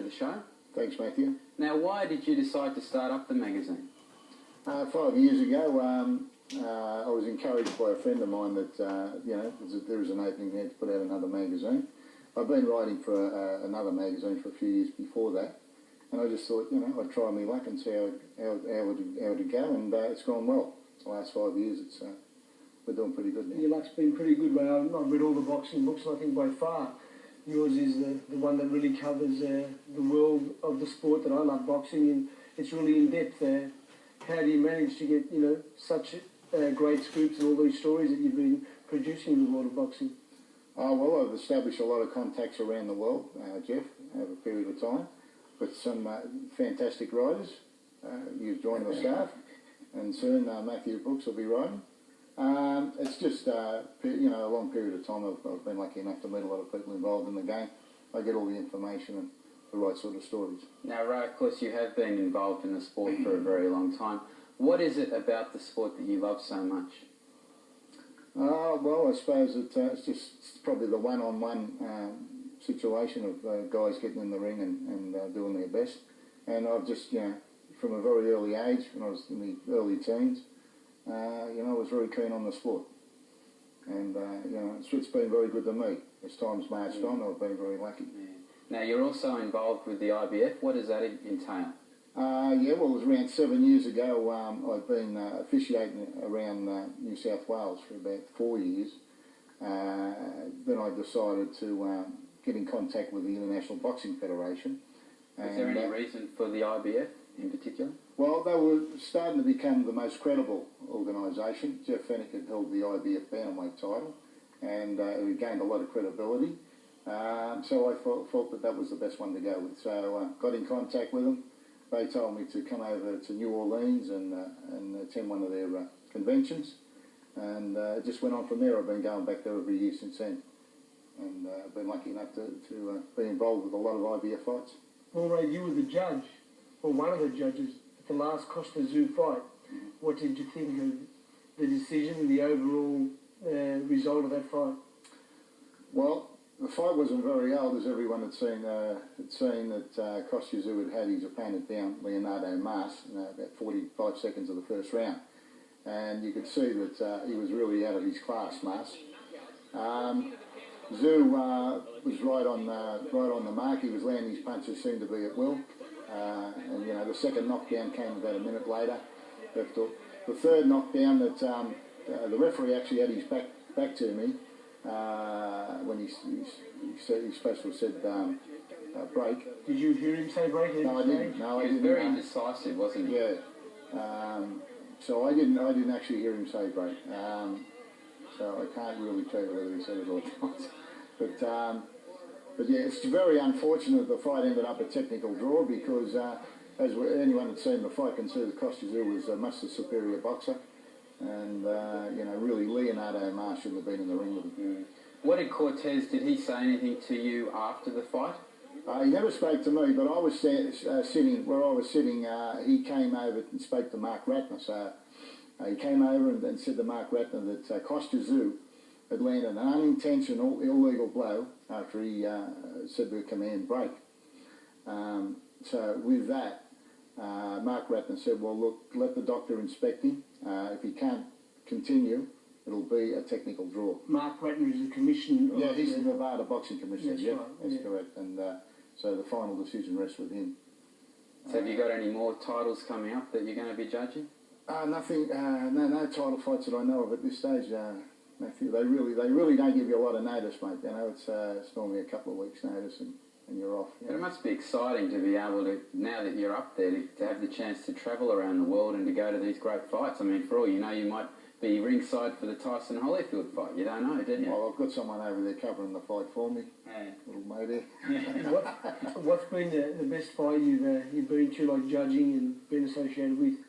the show. Thanks, Matthew. Now, why did you decide to start up the magazine? 5 years ago, I was encouraged by a friend of mine that, there was an opening there to put out another magazine. I've been writing for another magazine for a few years before that, and I just thought, I'd try my luck and see how it'd go, and it's gone well. The last 5 years, we're doing pretty good now. Your luck's been pretty good, mate. I've read all the boxing books, and I think by far yours is the one that really covers the world of the sport that I love, boxing, and it's really in depth. How do you manage to get such great scoops and all these stories that you've been producing in the world of boxing? Well, I've established a lot of contacts around the world, Jeff, over a period of time, with some fantastic writers. You've joined the staff, and soon Mathew Brooks will be writing. It's just, a long period of time I've been lucky enough to meet a lot of people involved in the game. I get all the information and the right sort of stories. Now, Ray, of course, you have been involved in the sport for a very long time. What is it about the sport that you love so much? Well, I suppose it's probably the one-on-one situation of guys getting in the ring and doing their best. And I've just, from a very early age, when I was in the early teens, I was very keen on the sport. And, it's been very good to me. As time's marched on, I've been very lucky. Yeah. Now, you're also involved with the IBF. What does that entail? It was around 7 years ago. I've been officiating around New South Wales for about 4 years. Then I decided to get in contact with the International Boxing Federation. Is there any reason for the IBF in particular? Well, they were starting to become the most credible organisation. Jeff Fenech had held the IBF bantamweight title, and it had gained a lot of credibility. So I thought that was the best one to go with. So I got in contact with them. They told me to come over to New Orleans and attend one of their conventions. And it just went on from there. I've been going back there every year since then. And I've been lucky enough to be involved with a lot of IBF fights. Well, Ray, you were the judge, or one of the judges, at the last Costa Zoo fight. What did you think of the decision and the overall result of that fight? Well, the fight wasn't very old, as everyone had seen that Costa Zoo had his opponent down, Leonardo Mas, about 45 seconds of the first round. And you could see that he was really out of his class, Mas. Zoo was right on the mark. He was landing his punches, seemed to be at will. And the second knockdown came about a minute later. The third knockdown, that the referee actually had his back to me when he said he's supposed to have said break. Did you hear him say break? No, I didn't. No, I didn't. He was very indecisive, wasn't he? Yeah. So I didn't actually hear him say break. So I can't really tell you whether he said it or not. But yeah, it's very unfortunate the fight ended up a technical draw because, as anyone that's seen the fight can see, that Costa Zoo was much the superior boxer. And, really Leonardo Mas shouldn't have been in the ring with him. What did Cortez, did he say anything to you after the fight? He never spoke to me, but I was sitting where I was sitting. He came over and spoke to Mark Ratner. So he came over and said to Mark Ratner that Costa Zoo had landed an unintentional illegal blow after he said the command break. So with that, Mark Ratner said, well, look, let the doctor inspect him. If he can't continue, it'll be a technical draw. Mark Ratner is the commissioner. Yeah, he's the Nevada Boxing Commissioner. That's right. That's correct. And so the final decision rests with him. So have you got any more titles coming up that you're going to be judging? Nothing. No title fights that I know of at this stage. Mathew, they really don't give you a lot of notice, mate. It's normally a couple of weeks' notice and you're off. But it must be exciting to be able to, now that you're up there, to have the chance to travel around the world and to go to these great fights. I mean, for all you know, you might be ringside for the Tyson Holyfield fight. You don't know, do you? Well, I've got someone over there covering the fight for me. Yeah. Little mate there. What's been the best fight you've been to, like judging and been associated with?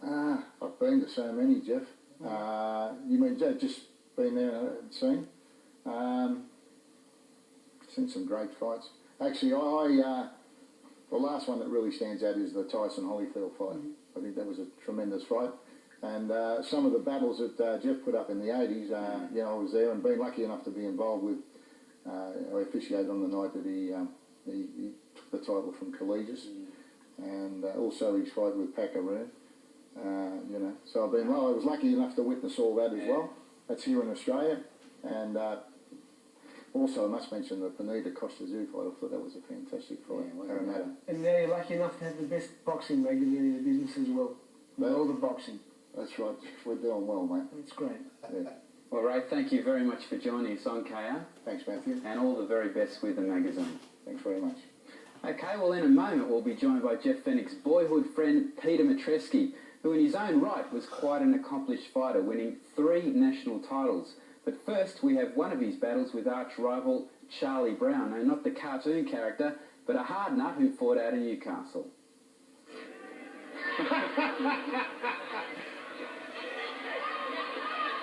I've been to so many, Jeff. You mean just been there and seen? Seen some great fights. Actually, the last one that really stands out is the Tyson Holyfield fight. I think that was a tremendous fight. And some of the battles that Jeff put up in the 80s, I was there and been lucky enough to be involved with. I officiated on the night that he title from Collegius, and also his fight with Packaroon. You know, so I was lucky enough to witness all that as well. That's here in Australia, and also I must mention the Benita Costa-Zoo fight. I thought that was a fantastic fight. And now you're lucky enough to have the best boxing magazine in the business as well. With all the boxing. That's right. We're doing well, mate. That's great. Yeah. Well, Ray, thank you very much for joining us on KR. Thanks, Matthew. And all the very best with the magazine. Thanks very much. Okay, well, in a moment we'll be joined by Jeff Fenech's boyhood friend Peter Mitrevski, who in his own right was quite an accomplished fighter, winning 3 national titles. But first, we have one of his battles with arch-rival Charlie Brown. No, not the cartoon character, but a hard nut who fought out in Newcastle.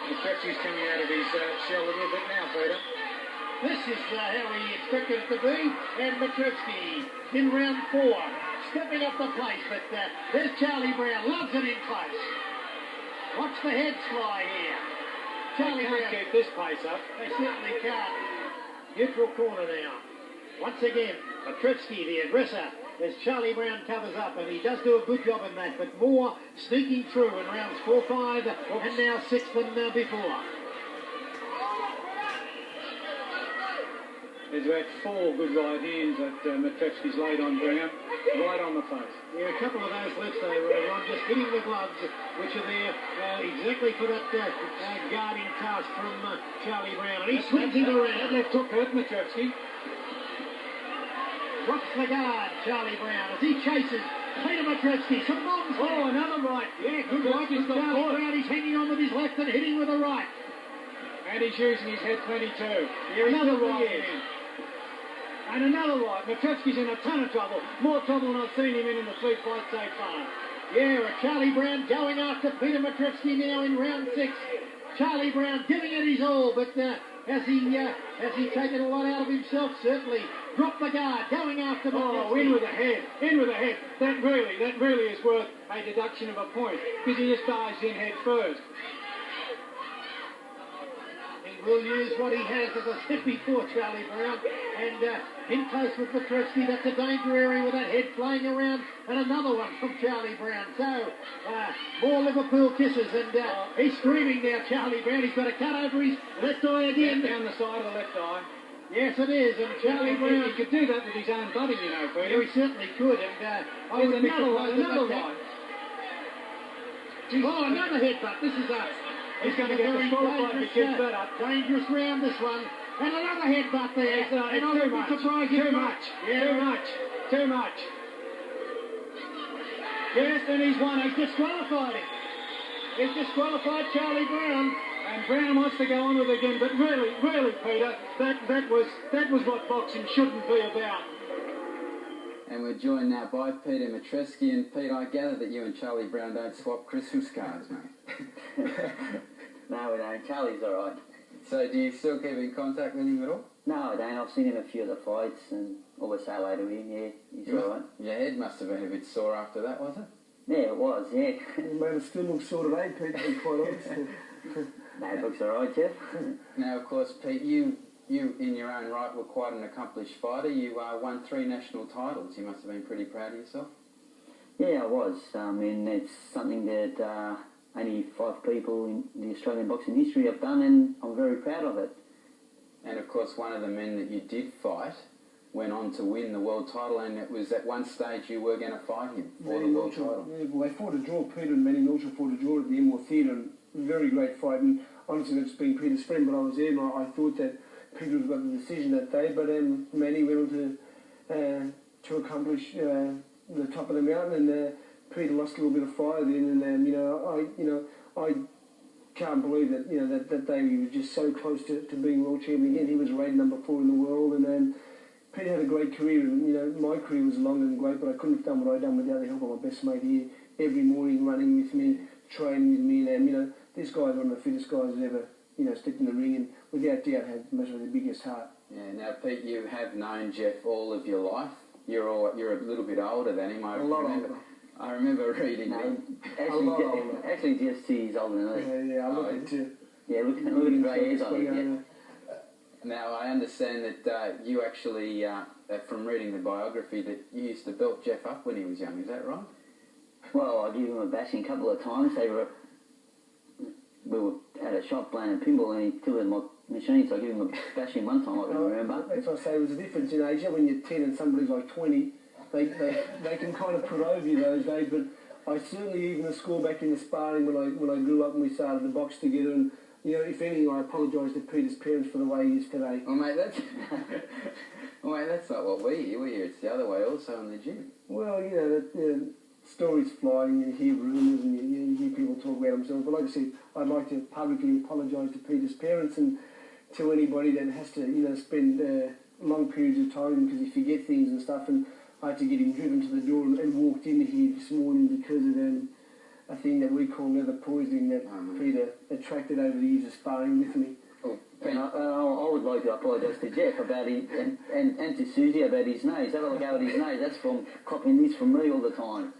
Mitrevski's coming out of his shell a little bit now, Peter. This is how we expected it to be, and Mitrevski in round 4, stepping up the pace, but there's Charlie Brown, loves it in close. Watch the head fly here. Charlie Brown keep this pace up. They certainly can't. Neutral corner now. Once again, Mitrevski, the aggressor, as Charlie Brown covers up, and he does do a good job in that, but more sneaking through in rounds 4, 5, and now 6 than before. There's about 4 good right hands that Mitrevski's laid on Brown, right on the face. Yeah, a couple of those lefts they were on, just hitting the gloves, which are there exactly for that guarding task from Charlie Brown. And he's swinging around. That left hook hurt Mitrevski. Drops the guard, Charlie Brown, as he chases Peter Mitrevski. Some bombs. Oh, another right. Yeah, good right from Charlie Brown. He's hanging on with his left and hitting with a right. And he's using his head plenty too. Yeah, another right. And another right. Mitrevski's in a ton of trouble. More trouble than I've seen him in the 3 fights so far. Yeah, Charlie Brown going after Peter Mitrevski now in round 6. Charlie Brown giving it his all, but has he taken a lot out of himself? Certainly. Drop the guard, going after Mitrevski. Oh, in with the head, in with the head. That really is worth a deduction of a point, because he just dives in head first. He will use what he has as a step before Charlie Brown, and in close with Mitrevski. That's a danger area with that head flying around, and another one from Charlie Brown. So, more Liverpool kisses, and he's screaming now, Charlie Brown. He's got a cut over his left eye again. Down the side of the left eye. Yes, it is, and Charlie Brown... He could do that with his own body, you know, Peter. Yeah, he certainly could, and I would another one. Oh, another headbutt. This is he's going to get the qualified to kick that up. Dangerous round, this one. And another headbutt there. It's and I wouldn't be surprised if... Too much. Yes, and he's won. He's disqualified him. He's disqualified Charlie Brown. And Brown wants to go on with it again, but really, Peter, that was what boxing shouldn't be about. And we're joined now by Peter Mitrevski, and Pete, I gather that you and Charlie Brown don't swap Christmas cards, mate. No, we don't. Charlie's all right. So do you still keep in contact with him at all? No, I don't. I've seen him a few of the fights, and always say hello to him. Yeah, he's all right. Your head must have been a bit sore after that, was it? Yeah, it was, yeah. You made it still look sore today, Pete, to be quite honest. No, it looks all right, Jeff. Now, of course, Pete, you in your own right were quite an accomplished fighter. You won 3 national titles. You must have been pretty proud of yourself. Yeah, I was. I mean, it's something that only 5 people in the Australian boxing history have done, and I'm very proud of it. And, of course, one of the men that you did fight went on to win the world title, and it was at one stage you were going to fight him for the world title. Yeah, well, they fought a draw. Peter and Manny Milcher fought a draw at the Enmore Theatre. Very great fight, and honestly, that's been Peter's friend, but I was there, and I thought that Peter would have got the decision that day, but Manny went on to accomplish the top of the mountain, and Peter lost a little bit of fire then, and I can't believe that that day we were just so close to being world champion again. He was rated number 4 in the world, and Peter had a great career, and my career was long and great, but I couldn't have done what I'd done without the help of my best mate here, every morning running with me, training with me, and this guy's one of the fittest guys ever, stepped in the ring, and without doubt had much of the biggest heart. Yeah. Now, Pete, you have known Jeff all of your life. You're a little bit older than him. I remember reading. No, actually, just 2 years older than me. Yeah, I look at you. Yeah, look at the grey hairs on him. Now, I understand that you actually from reading the biography that you used to belt Jeff up when he was young. Is that right? Well, I gave him a bashing a couple of times. We were at a shop playing pinball and he tilted my machine, so I gave him a bashing one time, I can remember. That's what I say, there's a difference in age. When you're 10 and somebody's like 20, they can kind of put over you those days, but I certainly, even the score back in the sparring when I grew up and we started the box together, and you know, if anything, I apologise to Peter's parents for the way he is today. Well, mate, that's not what we hear. We hear it's the other way also in the gym. Well, you know, stories fly and you hear rumours and you hear people talk about themselves. But like I said, I'd like to publicly apologise to Peter's parents and to anybody that has to, you know, spend long periods of time because you forget things and stuff. And I had to get him driven to the door and walked in here this morning because of a thing that we call leather poisoning that Peter attracted over the years of sparring with me. Oh, And I would like to apologise to Jeff about his, and to Susie about his nose. Have a go at his nose. That's from copying this from me all the time.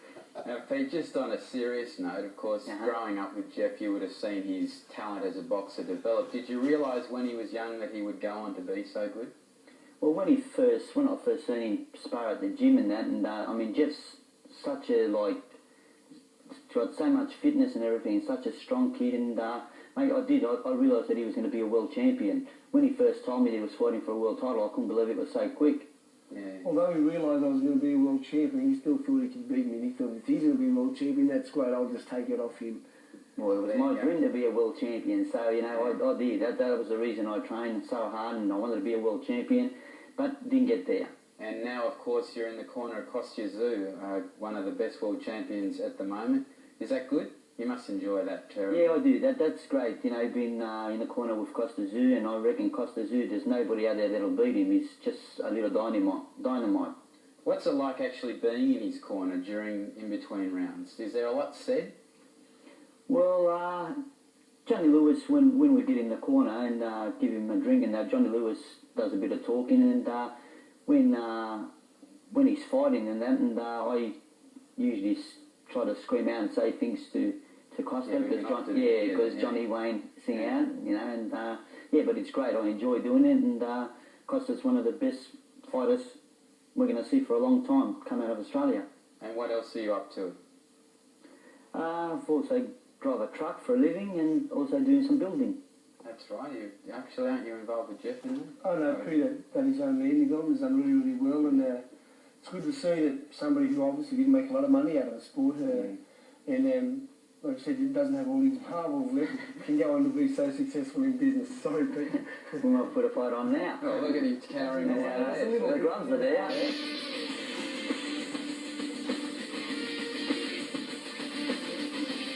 Now, Pete, just on a serious note, of course, growing up with Jeff, you would have seen his talent as a boxer develop. Did you realise when he was young that he would go on to be so good? Well, when I first seen him spar at the gym and that, and I mean, Jeff's such a, got so much fitness and everything, such a strong kid, and mate, I realised that he was going to be a world champion. When he first told me that he was fighting for a world title, I couldn't believe it was so quick. Yeah. Although he realised I was going to be a world champion, he still thought he could beat me, and he thought if he's going to be a world champion, that's great, I'll just take it off him. Well, it was my dream to be a world champion, so, you know, I did. That was the reason I trained so hard, and I wanted to be a world champion, but didn't get there. And now, of course, you're in the corner of Kostya Tszyu, one of the best world champions at the moment. Is that good? You must enjoy that terribly. Yeah, I do. That's great. You know, being in the corner with Kostya Tszyu, and I reckon Kostya Tszyu, there's nobody out there that'll beat him. He's just a little dynamite. What's it like actually being in his corner in between rounds? Is there a lot said? Well, Johnny Lewis, when we get in the corner and give him a drink, and Johnny Lewis does a bit of talking, and when he's fighting and that, and I usually try to scream out and say things to Costa because Johnny won't sing out, you know, and but it's great. I enjoy doing it, and Costa's one of the best fighters we're going to see for a long time come out of Australia. And what else are you up to? I've also drive a truck for a living and also doing some building. That's right. Aren't you involved with Jeff in that? Oh no, Peter done his own landing on, has done really, really well, and it's good to see that somebody who obviously didn't make a lot of money out of the sport, and like I said, it doesn't have all these marbles left, can go on to be so successful in business. Sorry, Pete. We might put a fight on now. Oh, look at him carrying away. The gloves are there.